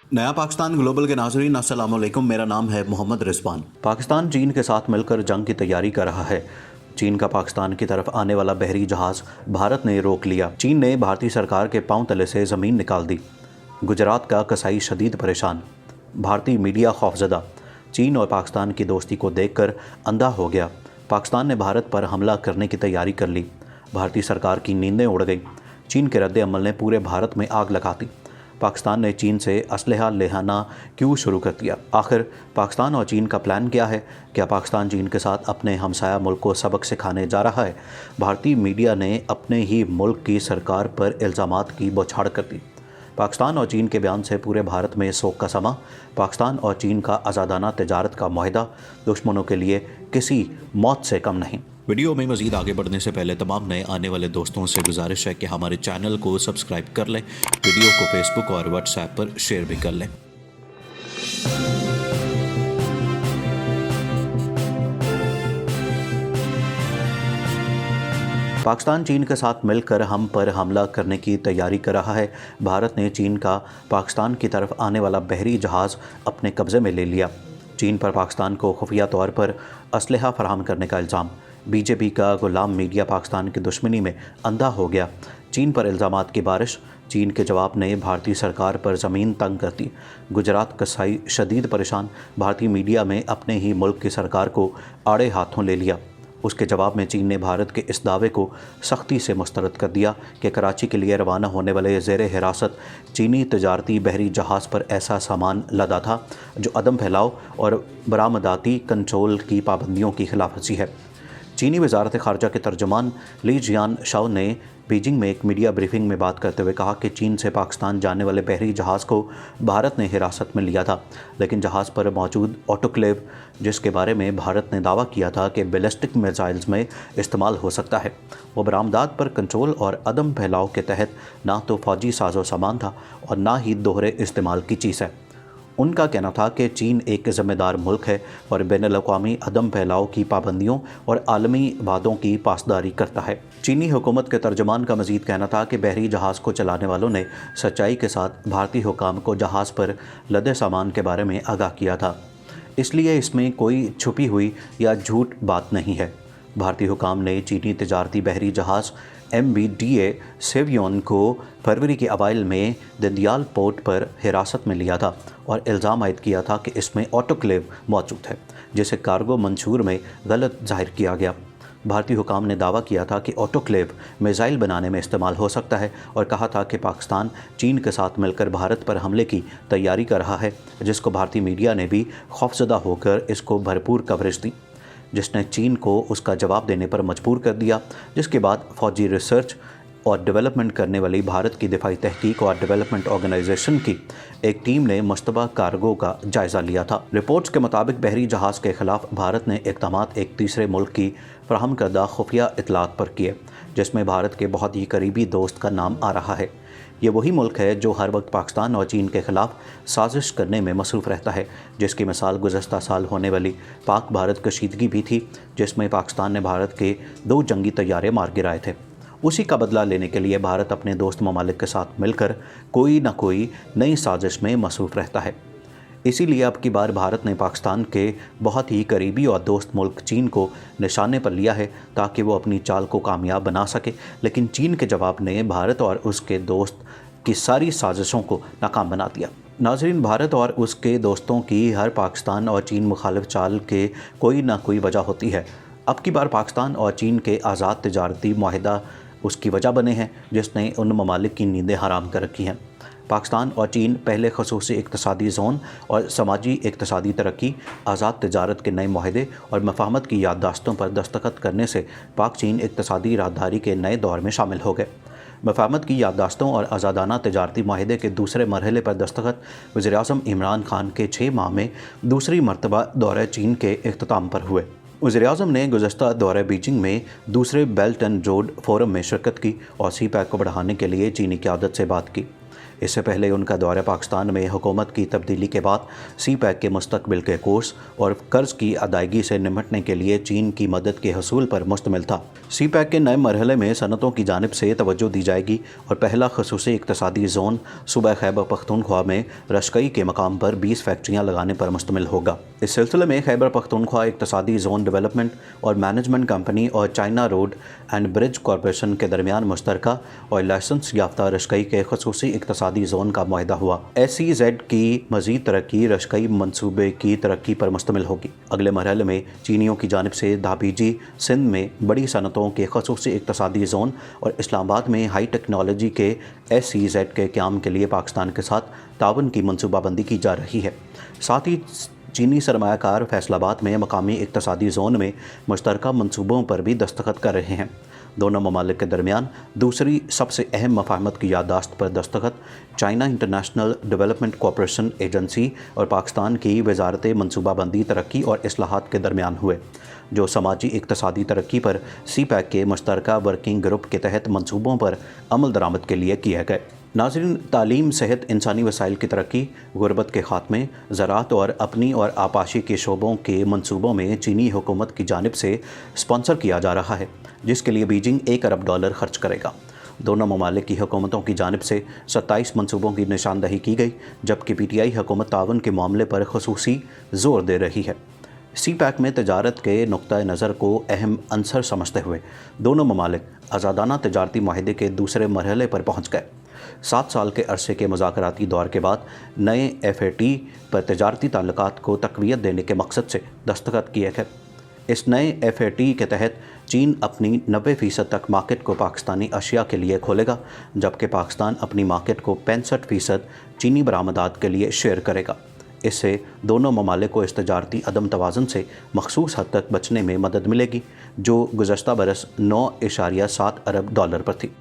नया पाकिस्तान ग्लोबल के नाज़रीन अस्सलाम वालेकुम। मेरा नाम है मोहम्मद रिजवान। पाकिस्तान चीन के साथ मिलकर जंग की तैयारी कर रहा है। चीन का पाकिस्तान की तरफ आने वाला बहरी जहाज़ भारत ने रोक लिया। चीन ने भारतीय सरकार के पांव तले से ज़मीन निकाल दी। गुजरात का कसाई शदीद परेशान। भारतीय मीडिया खौफजदा। चीन और पाकिस्तान की दोस्ती को देखकर अंधा हो गया। पाकिस्तान ने भारत पर हमला करने की तैयारी कर ली। भारतीय सरकार की नींदें उड़ गई। चीन के रद्द अमल ने पूरे भारत में आग लगा दी। पाकिस्तान ने चीन से असलहा लेना क्यों शुरू कर दिया? आखिर पाकिस्तान और चीन का प्लान क्या है? क्या पाकिस्तान चीन के साथ अपने हमसाया मुल्क को सबक सिखाने जा रहा है? भारतीय मीडिया ने अपने ही मुल्क की सरकार पर इल्ज़ामात की बौछार कर दी। पाकिस्तान और चीन के बयान से पूरे भारत में शोक का समा। पाकिस्तान और चीन का आज़ादाना तजारत का मुआहदा दुश्मनों के लिए किसी मौत से कम नहीं। वीडियो में मज़ीद आगे बढ़ने से पहले तमाम नए आने वाले दोस्तों से गुजारिश है कि हमारे चैनल को सब्सक्राइब कर लें, वीडियो को फेसबुक और व्हाट्सएप पर शेयर भी कर लें। पाकिस्तान चीन के साथ मिलकर हम पर हमला करने की तैयारी कर रहा है। भारत ने चीन का पाकिस्तान की तरफ आने वाला बहरी जहाज़ अपने कब्ज़े में ले लिया। चीन पर पाकिस्तान को खुफिया तौर पर असलहा फराहम करने का इल्ज़ाम। बीजेपी का गुलाम मीडिया पाकिस्तान की दुश्मनी में अंधा हो गया। चीन पर इल्ज़ामात की बारिश। चीन के जवाब ने भारतीय सरकार पर ज़मीन तंग कर दी। गुजरात कसाई शदीद परेशान। भारतीय मीडिया में अपने ही मुल्क की सरकार को आड़े हाथों ले लिया। उसके जवाब में चीन ने भारत के इस दावे को सख्ती से मुस्तरद कर दिया कि कराची के लिए रवाना होने वाले ज़ेर हिरासत चीनी तजारती बहरी जहाज़ पर ऐसा सामान लदा था जो अदम फैलाव और बरामदाती कंट्रोल की पाबंदियों की खिलाफवर्जी है। चीनी वजारत ख़ारजा के तर्जुमान ली जियान शाओ ने बीजिंग में एक मीडिया ब्रीफिंग में बात करते हुए कहा कि चीन से पाकिस्तान जाने वाले बहरी जहाज़ को भारत ने हिरासत में लिया था, लेकिन जहाज़ पर मौजूद ऑटोक्लेव, जिसके बारे में भारत ने दावा किया था कि बैलिस्टिक मिसाइल्स में इस्तेमाल हो सकता है, वो बरामदात पर कंट्रोल और अदम फैलाव के तहत ना तो फ़ौजी साजो सामान था और ना ही दोहरे इस्तेमाल की चीज़ है। उनका कहना था कि चीन एक ज़िम्मेदार मुल्क है और बैनुल-अक़वामी अदम फैलाव की पाबंदियों और आलमी वादों की पासदारी करता है। चीनी हुकूमत के तर्जुमान का मज़ीद कहना था कि बहरी जहाज़ को चलाने वालों ने सच्चाई के साथ भारतीय हुकाम को जहाज़ पर लदे सामान के बारे में आगाह किया था, इसलिए इसमें कोई छुपी हुई या झूठ बात नहीं है। भारतीय हुकाम ने चीनी तजारती बहरी जहाज़ MBDA सेवियोन को फरवरी के अवाइल में दंदियाल पोर्ट पर हिरासत में लिया था और इल्ज़ाम आयद किया था कि इसमें ऑटोक्लेव मौजूद है, जिसे कार्गो मंशूर में गलत जाहिर किया गया। भारतीय हुकाम ने दावा किया था कि ऑटोक्लेव मिसाइल बनाने में इस्तेमाल हो सकता है और कहा था कि पाकिस्तान चीन के साथ मिलकर भारत पर हमले की तैयारी कर रहा है, जिसको भारतीय मीडिया ने भी खौफजदा होकर इसको भरपूर कवरेज दी, जिसने चीन को उसका जवाब देने पर मजबूर कर दिया। जिसके बाद फ़ौजी रिसर्च और डेवलपमेंट करने वाली भारत की दिफाई तहकीक और डेवलपमेंट ऑर्गेनाइजेशन की एक टीम ने मुश्तबा कार्गो का जायज़ा लिया था। रिपोर्ट्स के मुताबिक बहरी जहाज़ के ख़िलाफ़ भारत ने इक़दामात एक तीसरे मुल्क की फराहम करदा खुफिया इतलात पर किए, जिसमें भारत के बहुत ही करीबी दोस्त का नाम आ रहा है। ये वही मुल्क है जो हर वक्त पाकिस्तान और चीन के ख़िलाफ़ साजिश करने में मसरूफ़ रहता है, जिसकी मिसाल गुज़श्ता साल होने वाली पाक भारत कशीदगी भी थी, जिसमें पाकिस्तान ने भारत के 2 जंगी तैयारे मार गिराए थे। उसी का बदला लेने के लिए भारत अपने दोस्त ममालिक के साथ मिलकर कोई ना कोई नई साजिश में मसरूफ़ रहता है। इसीलिए अब की बार भारत ने पाकिस्तान के बहुत ही करीबी और दोस्त मुल्क चीन को निशाने पर लिया है ताकि वो अपनी चाल को कामयाब बना सके, लेकिन चीन के जवाब ने भारत और उसके दोस्त की सारी साजिशों को नाकाम बना दिया। नाज़रीन, भारत और उसके दोस्तों की हर पाकिस्तान और चीन मुखालिफ चाल के कोई ना कोई वजह होती है। अब की बार पाकिस्तान और चीन के आज़ाद तजारती मुआहदा उसकी वजह बने हैं जिसने उन ममालिक की नींदें हराम कर रखी हैं। पाकिस्तान और चीन पहले खसूसी इक़्तिसादी ज़ोन और समाजी इक़्तिसादी तरक्की, आज़ाद तजारत के नए मुआहदे और मफाहमत की याददाश्तों पर दस्तखत करने से पाक चीन इक़्तिसादी राहदारी के नए दौर में शामिल हो गए। मफाहमत की याददाश्तों और आज़ादाना तजारती मुआहदे के दूसरे मरहले पर दस्तखत वज़ीर-ए-आज़म इमरान खान के 6 माह में दूसरी मरतबा दौरे चीन के इख्तिताम पर हुए। वज़ीर-ए-आज़म ने गुज़श्ता दौरे बीजिंग में दूसरे बेल्ट एंड रोड फोरम में शिरकत की और CPEC को बढ़ाने के लिए चीनी क़यादत से बात की। इससे पहले उनका दौरा पाकिस्तान में हुकूमत की तब्दीली के बाद सी पैक के मुस्तकबिल के कोर्स और कर्ज की अदायगी से निपटने के लिए चीन की मदद के हसूल पर मुश्तमिल था। सी पैक के नए मरहले में सनतों की जानिब से तवज्जो दी जाएगी और पहला खसूसी इक्तसादी जोन सूबा खैबर पख्तूनख्वा में रशकई के मकाम पर 20 फैक्ट्रियाँ लगाने पर मुश्तमिल होगा। इस सिलसिले में खैबर पख्तूनख्वा इक्तसादी जोन डेवलपमेंट और मैनेजमेंट कंपनी और China road and bridge corporation के दरमियान मुश्तरका और लाइसेंस याफ्ता रशकई के खसूसी इक्तसादी जोन का मुआहदा हुआ। SEZ की मज़ीद तरक्की रशकई मनसूबे की तरक्की पर मुश्तमिल होगी। अगले मरहले में चीनियों की जानिब से धाबीजी सिंध में बड़ी सनतों के खसूसी इक्तसादी जोन और इस्लामाबाद में हाई टेक्नोलॉजी के SEZ के क़याम के लिए पाकिस्तान के साथ ताउन की मनसूबाबंदी की जा रही है। साथ ही चीनी सरमायाकार फैसलाबाद में मकामी इक्तसादी जोन में मुश्तरका मनसूबों पर भी दस्तखत कर रहे हैं। दोनों ममालिक के दरमियान दूसरी सबसे अहम मफाहमत की याददाश्त पर दस्तखत China international development corporation agency और पाकिस्तान की वजारत मनसूबाबंदी तरक्की और इस्लाहात के दरमियान हुए, जो समाजी इक्तसादी तरक्की पर सी पैक के मुश्तरका वर्किंग ग्रुप के तहत मनसूबों पर अमल दरामद के लिए किए गए। नाज़रीन, तालीम, सेहत, इंसानी वसाइल की तरक्की, गुरबत के खात्मे, ज़राअत और अपनी और आपाशी के शोबों के मनसूबों में चीनी हुकूमत की जानिब से स्पॉन्सर किया जा रहा है, जिसके लिए बीजिंग $1 अरब खर्च करेगा। दोनों ममालिक की हुकूमतों की जानिब से 27 मनसूबों की निशानदही की गई, जबकि PTI हुकूमत तावन के मामले पर खसूसी ज़ोर दे रही है। सी पैक में तजारत के नुक्ता नज़र को अहम अंसर समझते हुए दोनों ममालिक आज़ादाना तजारती माहिदे के दूसरे मरहले पर पहुँच गए। 7 साल के अरसे के मुज़ाकराती दौर के बाद नए FAT पर तजारती ताल्लुकात को तक़वियत देने के मकसद से दस्तखत किए गए। इस नए FAT के तहत चीन अपनी 90% तक मार्केट को पाकिस्तानी अशिया के लिए खोलेगा, जबकि पाकिस्तान अपनी मार्केट को 65% चीनी बरामदात के लिए शेयर करेगा। इससे दोनों ममालिक को इस तजारती अदम तवाज़ुन से मखसूस हद तक बचने में मदद मिलेगी, जो गुज़श्ता बरस $9.7 अरब पर थी।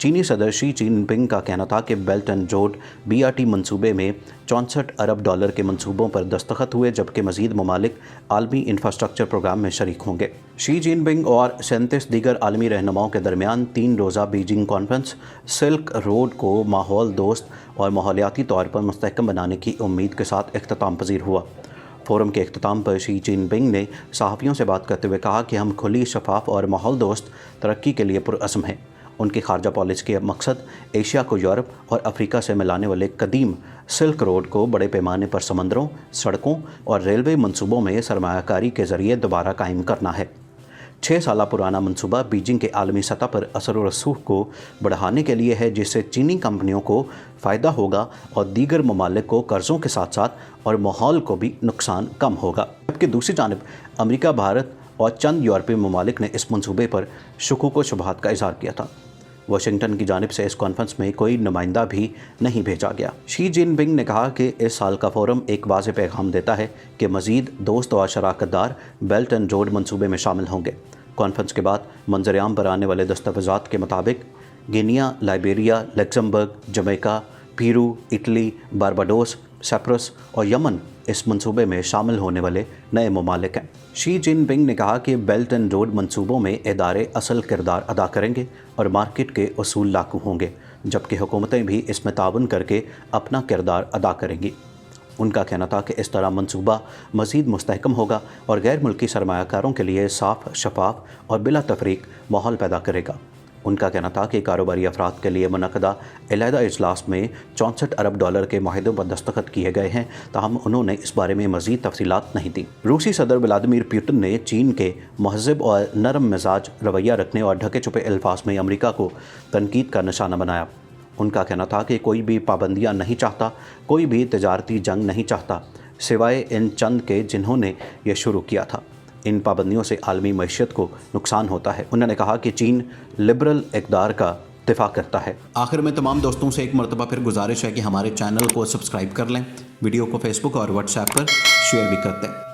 चीनी सदर शी जिनपिंग का कहना था कि बेल्ट एंड रोड BRT मंसूबे में $64 अरब के मंसूबों पर दस्तखत हुए, जबकि मज़ीद ममालिक आलमी इंफ्रास्ट्रक्चर प्रोग्राम में शरीक होंगे। शी जिनपिंग और 37 दीगर आलमी रहनुमाओं के दरमियान 3 रोज़ा बीजिंग कॉन्फ्रेंस सिल्क रोड को माहौल दोस्त और माहौलियाती तौर पर मुस्तहकम बनाने की उम्मीद के साथ इख्तिताम पजीर हुआ। फोरम के इख्तिताम पर शी जिनपिंग ने सहाफ़ियों से बात करते हुए कहा कि हम खुली, शफाफ और माहौल दोस्त तरक्की के लिए पुरअज़्म हैं। उनकी खारजा पॉलिसी के मकसद एशिया को यूरोप और अफ्रीका से मिलाने वाले कदीम सिल्क रोड को बड़े पैमाने पर समंदरों, सड़कों और रेलवे मंसूबों में सरमायाकारी के ज़रिए दोबारा कायम करना है। 6 साल पुराना मंसूबा बीजिंग के आलमी सतह पर असर व रसूख को बढ़ाने के लिए है, जिससे चीनी कंपनियों को फ़ायदा होगा और दीगर ममालिक को कर्ज़ों के साथ साथ और माहौल को भी नुकसान कम होगा। जबकि दूसरी जानिब अमेरिका, भारत और चंद यूरोपीय ममालिक ने इस मंसूबे पर शुकूक व शुबहात का इज़हार किया था। वाशिंगटन की जानिब से इस कॉन्फ्रेंस में कोई नुमाइंदा भी नहीं भेजा गया। शी जिनपिंग ने कहा कि इस साल का फोरम एक वाज़ेह पैगाम देता है कि मज़ीद दोस्त और शराकतदार बेल्ट एंड रोड मंसूबे में शामिल होंगे। कॉन्फ्रेंस के बाद मंजरेआम पर आने वाले दस्तावेज़ात के मुताबिक Guinea, Liberia, Luxembourg, Jamaica, Peru, Italy, Barbados, Cyprus और यमन इस मंसूबे में शामिल होने वाले नए ममालिक हैं। शी जिनपिंग ने कहा कि बेल्ट एंड रोड मंसूबों में इदारे असल किरदार अदा करेंगे और मार्केट के उसूल लागू होंगे, जबकि हुकूमतें भी इसमें ताउन करके अपना किरदार अदा करेंगी। उनका कहना था कि इस तरह मंसूबा मज़ीद मुस्तहकम होगा और गैर मुल्की सरमायाकारों के लिए साफ़, शफाफ और बिला तफरीक माहौल पैदा करेगा। उनका कहना था कि कारोबारी अफराद के लिए मुनक़दा अलहदा इजलास में $64 अरब के माहिदों पर दस्तखत किए गए हैं, ताहम उन्होंने इस बारे में मज़ीद तफसीलात नहीं दी। रूसी सदर व्लादिमीर पुतिन ने चीन के महज़ब और नरम मिजाज रवैया रखने और ढके छुपे अल्फाज में अमेरिका को तनकीद का निशाना बनाया। उनका कहना था कि कोई भी पाबंदियाँ नहीं चाहता, कोई भी तजारती जंग नहीं चाहता, सिवाय इन चंद के जिन्होंने यह शुरू किया था। इन पाबंदियों से आलमी मईशत को नुकसान होता है। उन्होंने कहा कि चीन लिबरल इक़दार का दिफा करता है। आखिर में तमाम दोस्तों से एक मरतबा फिर गुजारिश है कि हमारे चैनल को सब्सक्राइब कर लें, वीडियो को फेसबुक और व्हाट्सएप पर शेयर भी करते हैं।